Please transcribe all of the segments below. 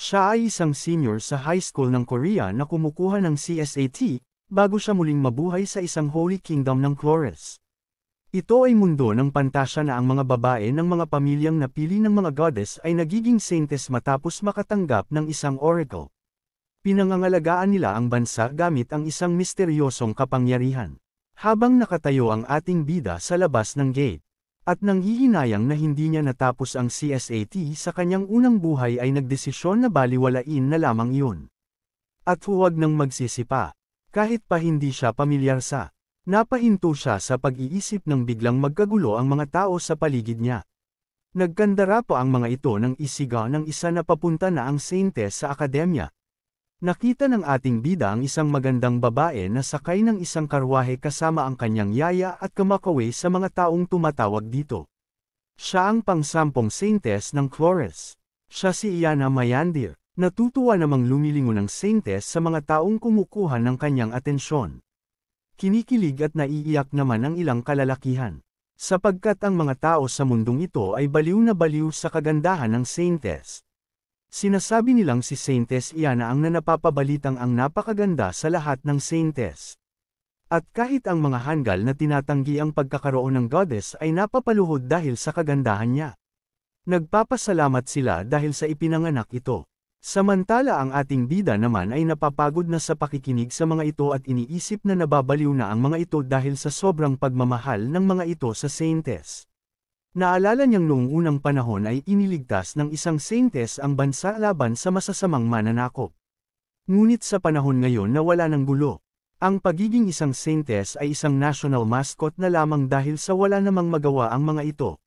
Siya ay isang senior sa high school ng Korea na kumukuha ng CSAT, bago siya muling mabuhay sa isang Holy Kingdom ng Flores. Ito ay mundo ng pantasya na ang mga babae ng mga pamilyang napili ng mga goddess ay nagiging saintes matapos makatanggap ng isang oracle. Pinangangalagaan nila ang bansa gamit ang isang misteryosong kapangyarihan. Habang nakatayo ang ating bida sa labas ng gate, at nanghihinayang na hindi niya natapos ang CSAT sa kanyang unang buhay ay nagdesisyon na baliwalain na lamang iyon. At huwag nang magsisipa. Kahit pa hindi siya pamilyar sa napahinto siya sa pag-iisip nang biglang magkagulo ang mga tao sa paligid niya. Nagkandara pa ang mga ito nang isigaw ng isa na papunta na ang saintes sa akademya. Nakita ng ating bida ang isang magandang babae na sakay ng isang karwahe kasama ang kanyang yaya at kumakawe sa mga taong tumatawag dito. Siya ang pang-10 saintes ng Flores. Siya si Iana Mayandir. Natutuwa namang lumilingon ng saintes sa mga taong kumukuha ng kanyang atensyon. Kinikilig at naiiyak naman ang ilang kalalakihan. Sapagkat ang mga tao sa mundong ito ay baliw na baliw sa kagandahan ng saintes. Sinasabi nilang si Saintes Iana ang napapabalitang ang napakaganda sa lahat ng saintes. At kahit ang mga hanggal na tinatanggi ang pagkakaroon ng goddess ay napapaluhod dahil sa kagandahan niya. Nagpapasalamat sila dahil sa ipinanganak ito. Samantala ang ating bida naman ay napapagod na sa pakikinig sa mga ito at iniisip na nababaliw na ang mga ito dahil sa sobrang pagmamahal ng mga ito sa saintes. Naalala niyang noong unang panahon ay iniligtas ng isang saintes ang bansa laban sa masasamang mananakop. Ngunit sa panahon ngayon na wala ng gulo, ang pagiging isang saintes ay isang national mascot na lamang dahil sa wala namang magawa ang mga ito.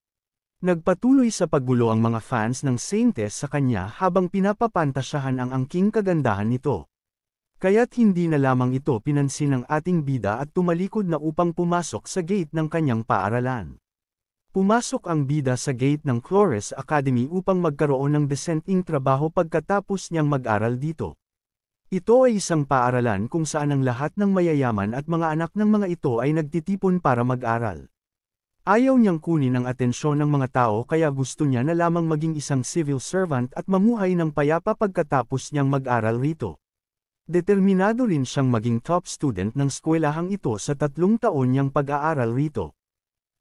Nagpatuloy sa paggulo ang mga fans ng saintes sa kanya habang pinapapantasyahan ang angking kagandahan nito. Kaya't hindi na lamang ito pinansin ng ating bida at tumalikod na upang pumasok sa gate ng kanyang paaralan. Pumasok ang bida sa gate ng Flores Academy upang magkaroon ng desenting trabaho pagkatapos niyang mag-aral dito. Ito ay isang paaralan kung saan ang lahat ng mayayaman at mga anak ng mga ito ay nagtitipon para mag-aral. Ayaw niyang kunin ang atensyon ng mga tao kaya gusto niya na lamang maging isang civil servant at mamuhay ng payapa pagkatapos niyang mag-aral rito. Determinado rin siyang maging top student ng eskwelahang ito sa 3 taon niyang pag-aaral rito.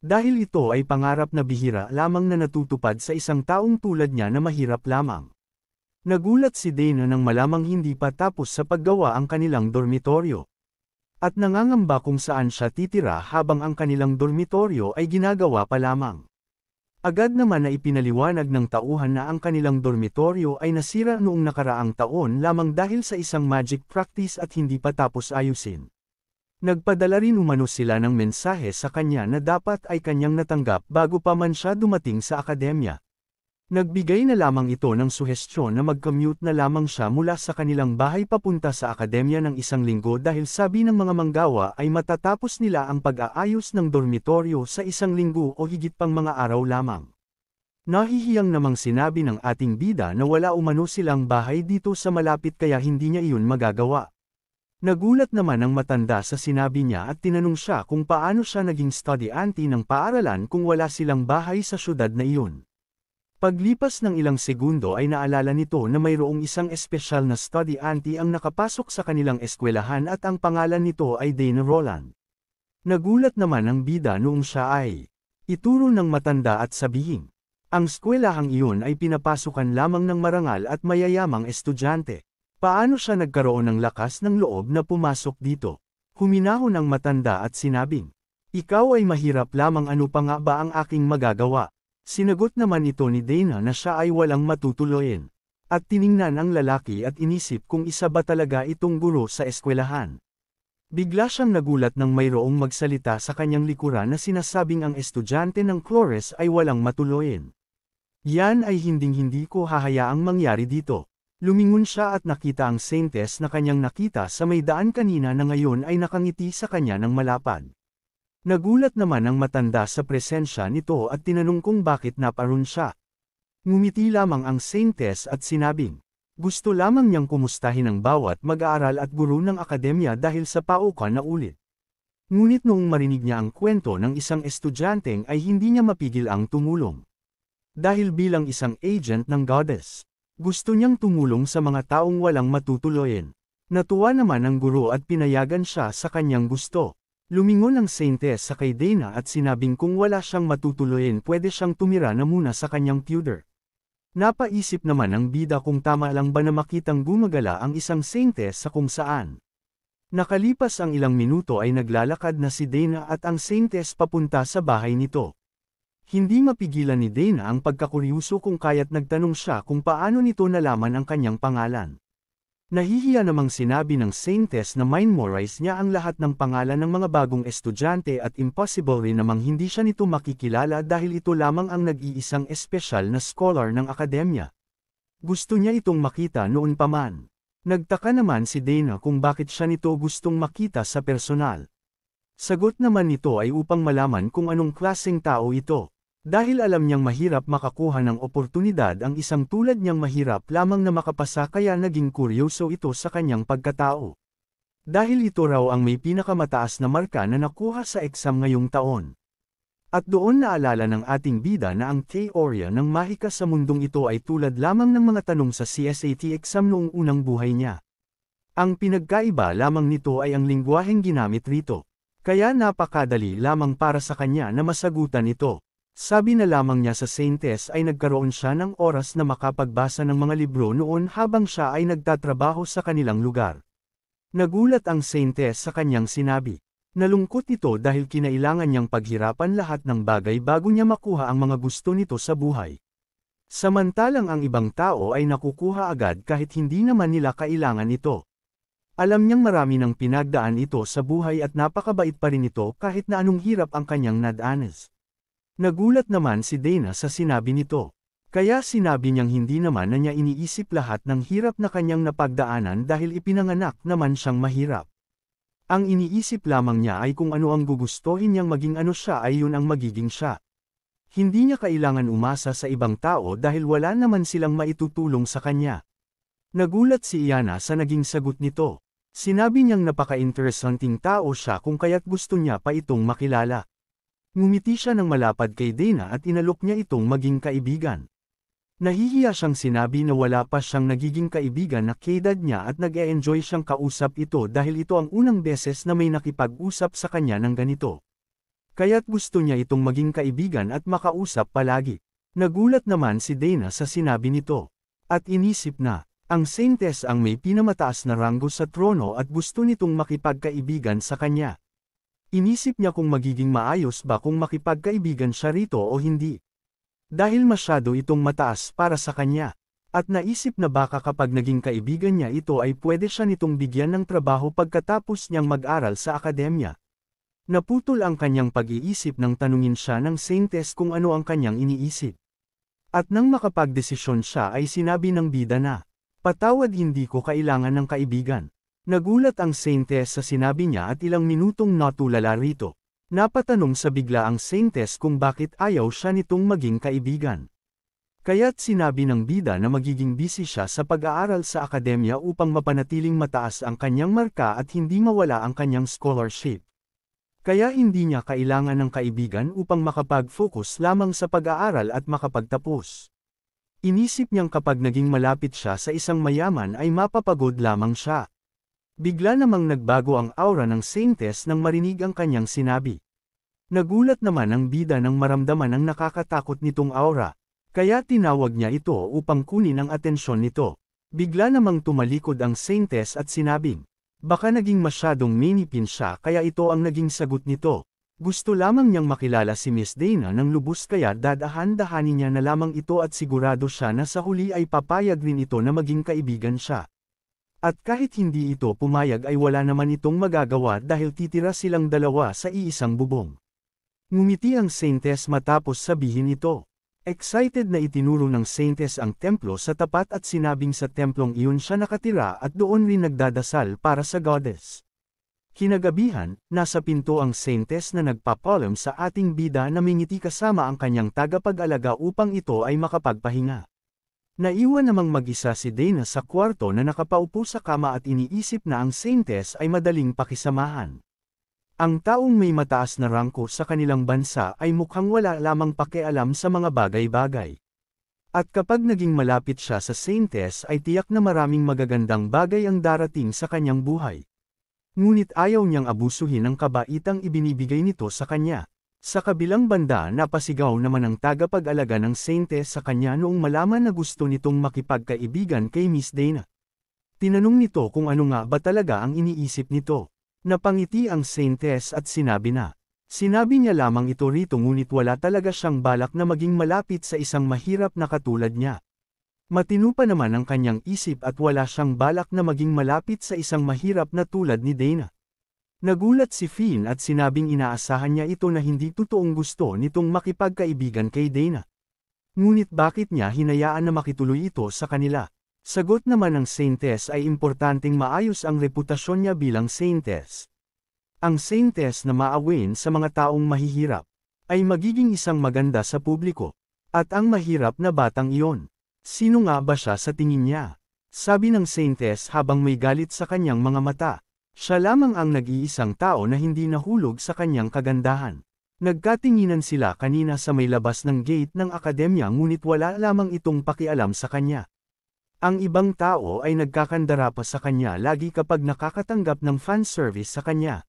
Dahil ito ay pangarap na bihira lamang na natutupad sa isang taong tulad niya na mahirap lamang. Nagulat si Dana nang malamang hindi pa tapos sa paggawa ang kanilang dormitoryo. At nangangamba kung saan siya titira habang ang kanilang dormitoryo ay ginagawa pa lamang. Agad naman na ipinaliwanag ng tauhan na ang kanilang dormitoryo ay nasira noong nakaraang taon lamang dahil sa isang magic practice at hindi pa tapos ayusin. Nagpadala rin umano sila ng mensahe sa kanya na dapat ay kanyang natanggap bago pa man siya dumating sa akademya. Nagbigay na lamang ito ng suhestyon na mag-commute na lamang siya mula sa kanilang bahay papunta sa akademya ng 1 linggo dahil sabi ng mga manggawa ay matatapos nila ang pag-aayos ng dormitoryo sa 1 linggo o higit pang mga araw lamang. Nahihiyang namang sinabi ng ating bida na wala umano silang bahay dito sa malapit kaya hindi niya iyon magagawa. Nagulat naman ang matanda sa sinabi niya at tinanong siya kung paano siya naging study auntie ng paaralan kung wala silang bahay sa syudad na iyon. Paglipas ng ilang segundo ay naalala nito na mayroong isang espesyal na study auntie ang nakapasok sa kanilang eskwelahan at ang pangalan nito ay Dana Roland. Nagulat naman ang bida noong siya ay ituro ng matanda at sabihin, ang eskwelahang iyon ay pinapasukan lamang ng marangal at mayayamang estudyante. Paano siya nagkaroon ng lakas ng loob na pumasok dito? Huminahon ang matanda at sinabing, ikaw ay mahirap lamang, ano pa nga ba ang aking magagawa? Sinagot naman ito ni Dana na siya ay walang matutuloyin. At tiningnan ang lalaki at inisip kung isa ba talaga itong guro sa eskwelahan. Bigla siyang nagulat nang mayroong magsalita sa kanyang likuran na sinasabing ang estudyante ng Flores ay walang matuloyin. Yan ay hinding-hindi ko hahayaang mangyari dito. Lumingon siya at nakita ang saintes na kanyang nakita sa may daan kanina na ngayon ay nakangiti sa kanya ng malapad. Nagulat naman ang matanda sa presensya nito at tinanong kung bakit naparoon siya. Ngumiti lamang ang saintes at sinabing, gusto lamang niyang kumustahin ang bawat mag-aaral at guro ng akademya dahil sa paukan na ulit. Ngunit noong marinig niya ang kwento ng isang estudyanteng ay hindi niya mapigil ang tumulong. Dahil bilang isang agent ng goddess, Gusto niyang tumulong sa mga taong walang matutuloyin. Natuwa naman ang guro at pinayagan siya sa kanyang gusto. Lumingon ang Saintess sa kay Dana at sinabing kung wala siyang matutuloyin pwede siyang tumira na muna sa kanyang tutor. Napaisip naman ang bida kung tama lang ba na makitang gumagala ang isang Saintess sa kung saan. Nakalipas ang ilang minuto ay naglalakad na si Dana at ang Saintess papunta sa bahay nito. Hindi mapigilan ni Dana ang pagkakuryuso kung kaya't nagtanong siya kung paano nito nalaman ang kanyang pangalan. Nahihiya namang sinabi ng Saintess na memorize niya ang lahat ng pangalan ng mga bagong estudyante at impossible rin namang hindi siya nito makikilala dahil ito lamang ang nag-iisang espesyal na scholar ng akademya. Gusto niya itong makita noon pa man. Nagtaka naman si Dana kung bakit siya nito gustong makita sa personal. Sagot naman nito ay upang malaman kung anong klaseng tao ito. Dahil alam niyang mahirap makakuha ng oportunidad ang isang tulad niyang mahirap lamang na makapasa kaya naging kuryoso ito sa kanyang pagkatao. Dahil ito raw ang may pinakamataas na marka na nakuha sa exam ngayong taon. At doon naalala ng ating bida na ang teorya ng mahika sa mundong ito ay tulad lamang ng mga tanong sa CSAT exam noong unang buhay niya. Ang pinagkaiba lamang nito ay ang lingwaheng ginamit rito. Kaya napakadali lamang para sa kanya na masagutan ito. Sabi na lamang niya sa Saintess ay nagkaroon siya ng oras na makapagbasa ng mga libro noon habang siya ay nagtatrabaho sa kanilang lugar. Nagulat ang Saintess sa kanyang sinabi. Nalungkot ito dahil kinailangan niyang paghirapan lahat ng bagay bago niya makuha ang mga gusto nito sa buhay. Samantalang ang ibang tao ay nakukuha agad kahit hindi naman nila kailangan ito. Alam niyang marami ng pinagdaan ito sa buhay at napakabait pa rin ito kahit na anong hirap ang kanyang nadanas. Nagulat naman si Dana sa sinabi nito. Kaya sinabi niyang hindi naman na niya iniisip lahat ng hirap na kanyang napagdaanan dahil ipinanganak naman siyang mahirap. Ang iniisip lamang niya ay kung ano ang gugustuhin niyang maging ano siya ay yun ang magiging siya. Hindi niya kailangan umasa sa ibang tao dahil wala naman silang maitutulong sa kanya. Nagulat si Iana sa naging sagot nito. Sinabi niyang napaka-interesanting tao siya kung kaya't gusto niya pa itong makilala. Ngumiti siya ng malapad kay Dana at inalok niya itong maging kaibigan. Nahihiya siyang sinabi na wala pa siyang nagiging kaibigan na kaedad niya at nag-e-enjoy siyang kausap ito dahil ito ang unang beses na may nakipag-usap sa kanya ng ganito. Kaya't gusto niya itong maging kaibigan at makausap palagi. Nagulat naman si Dana sa sinabi nito. At inisip na, ang Saintess ang may pinamataas na ranggo sa trono at gusto nitong makipagkaibigan sa kanya. Inisip niya kung magiging maayos ba kung makipagkaibigan siya rito o hindi. Dahil masyado itong mataas para sa kanya. At naisip na baka kapag naging kaibigan niya ito ay pwede siya nitong bigyan ng trabaho pagkatapos niyang mag-aral sa akademya. Naputol ang kanyang pag-iisip nang tanungin siya ng Saintess kung ano ang kanyang iniisip. At nang makapagdesisyon siya ay sinabi ng bida na, patawad hindi ko kailangan ng kaibigan. Nagulat ang Saintess sa sinabi niya at ilang minutong natulala rito. Napatanong sa bigla ang Saintess kung bakit ayaw siya nitong maging kaibigan. Kaya't sinabi ng bida na magiging busy siya sa pag-aaral sa akademya upang mapanatiling mataas ang kanyang marka at hindi mawala ang kanyang scholarship. Kaya hindi niya kailangan ng kaibigan upang makapag-focus lamang sa pag-aaral at makapagtapos. Inisip niyang kapag naging malapit siya sa isang mayaman ay mapapagod lamang siya. Bigla namang nagbago ang aura ng Saintess nang marinig ang kanyang sinabi. Nagulat naman ang bida nang maramdaman ang nakakatakot nitong aura. Kaya tinawag niya ito upang kunin ang atensyon nito. Bigla namang tumalikod ang Saintess at sinabing, baka naging masyadong minipin siya kaya ito ang naging sagot nito. Gusto lamang niyang makilala si Miss Dana ng lubos kaya dadahan-dahanin niya na lamang ito at sigurado siya na sa huli ay papayag rin ito na maging kaibigan siya. At kahit hindi ito pumayag ay wala naman itong magagawa dahil titira silang dalawa sa iisang bubong. Ngumiti ang Saintess matapos sabihin ito. Excited na itinuro ng Saintess ang templo sa tapat at sinabing sa templong iyon siya nakatira at doon rin nagdadasal para sa goddess. Kinagabihan, nasa pinto ang Saintess na nagpapaalam sa ating bida na may ngiti kasama ang kanyang tagapag-alaga upang ito ay makapagpahinga. Naiwan namang mag-isa si Dana sa kwarto na nakapaupo sa kama at iniisip na ang Saintess ay madaling pakisamahan. Ang taong may mataas na rangko sa kanilang bansa ay mukhang wala lamang pakialam sa mga bagay-bagay. At kapag naging malapit siya sa Saintes ay tiyak na maraming magagandang bagay ang darating sa kanyang buhay. Ngunit ayaw niyang abusuhin ang kabaitang ibinibigay nito sa kanya. Sa kabilang banda napasigaw naman ang tagapag-alaga ng Saintes sa kanya noong malaman na gusto nitong makipagkaibigan kay Miss Dana. Tinanong nito kung ano nga ba talaga ang iniisip nito. Napangiti ang Saintes at sinabi na. Sinabi niya lamang ito rito ngunit wala talaga siyang balak na maging malapit sa isang mahirap na katulad niya. Matino pa naman ang kanyang isip at wala siyang balak na maging malapit sa isang mahirap na tulad ni Dana. Nagulat si Finn at sinabing inaasahan niya ito na hindi totoong gusto nitong makipagkaibigan kay Dana. Ngunit bakit niya hinayaan na makituloy ito sa kanila? Sagot naman ng Saintes ay importanteng maayos ang reputasyon niya bilang Saintes. Ang Saintes na maawin sa mga taong mahihirap, ay magiging isang maganda sa publiko. At ang mahirap na batang iyon, sino nga ba siya sa tingin niya? Sabi ng Saintes habang may galit sa kanyang mga mata. Siya lamang ang nag-iisang tao na hindi nahulog sa kanyang kagandahan. Nagkatinginan sila kanina sa may labas ng gate ng akademya ngunit wala lamang itong pakialam sa kanya. Ang ibang tao ay nagkakandara pa sa kanya lagi kapag nakakatanggap ng fan service sa kanya.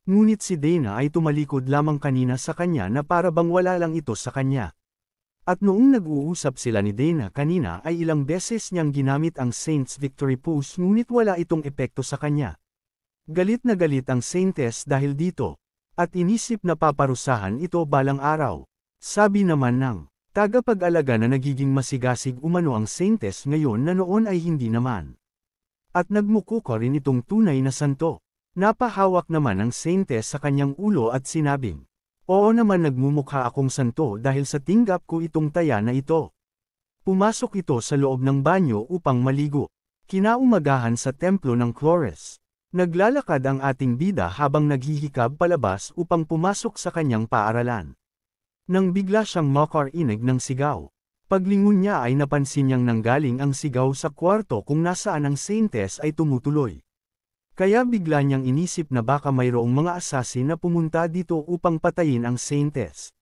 Ngunit si Dana ay tumalikod lamang kanina sa kanya na para bang wala lang ito sa kanya. At noong nag-uusap sila ni Dana kanina ay ilang beses niyang ginamit ang Saints Victory Pose ngunit wala itong epekto sa kanya. Galit na galit ang Saintes dahil dito, at inisip na paparusahan ito balang araw. Sabi naman ng tagapag-alaga na nagiging masigasig umano ang Saintes ngayon na noon ay hindi naman. At nagmukuko rin itong tunay na santo. Napahawak naman ang Saintes sa kanyang ulo at sinabing, oo naman nagmumukha akong santo dahil sa tinggap ko itong taya na ito. Pumasok ito sa loob ng banyo upang maligo. Kinaumagahan sa templo ng Clores. Naglalakad ang ating bida habang naghihikab palabas upang pumasok sa kanyang paaralan. Nang bigla siyang makarinig ng sigaw. Paglingon niya ay napansin niyang nanggaling ang sigaw sa kwarto kung nasaan ang Saintes ay tumutuloy. Kaya bigla niyang inisip na baka mayroong mga asasin na pumunta dito upang patayin ang Saintes.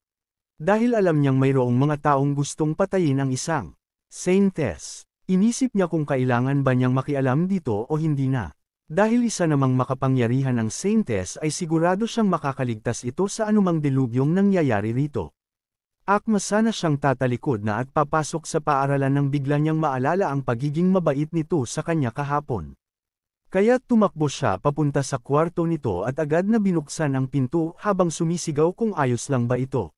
Dahil alam niyang mayroong mga taong gustong patayin ang isang Saintes, inisip niya kung kailangan ba niyang makialam dito o hindi na. Dahil isa namang makapangyarihan ang Saintes ay sigurado siyang makakaligtas ito sa anumang delubyong nangyayari rito. Akma sana siyang tatalikod na at papasok sa paaralan nang bigla niyang maalala ang pagiging mabait nito sa kanya kahapon. Kaya tumakbo siya papunta sa kwarto nito at agad na binuksan ang pinto habang sumisigaw kung ayos lang ba ito.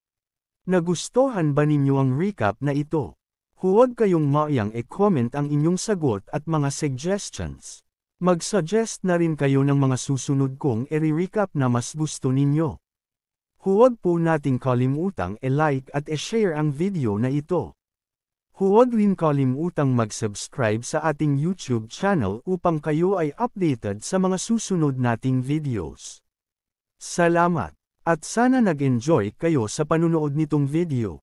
Nagustuhan ba ninyo ang recap na ito? Huwag kayong maiyang e-comment ang inyong sagot at mga suggestions. Mag-suggest na rin kayo ng mga susunod kong i-recap na mas gusto ninyo. Huwag po nating kalimutang i-like at i-share ang video na ito. Huwag rin kalimutang mag-subscribe sa ating YouTube channel upang kayo ay updated sa mga susunod nating videos. Salamat! At sana nag-enjoy kayo sa panunood nitong video.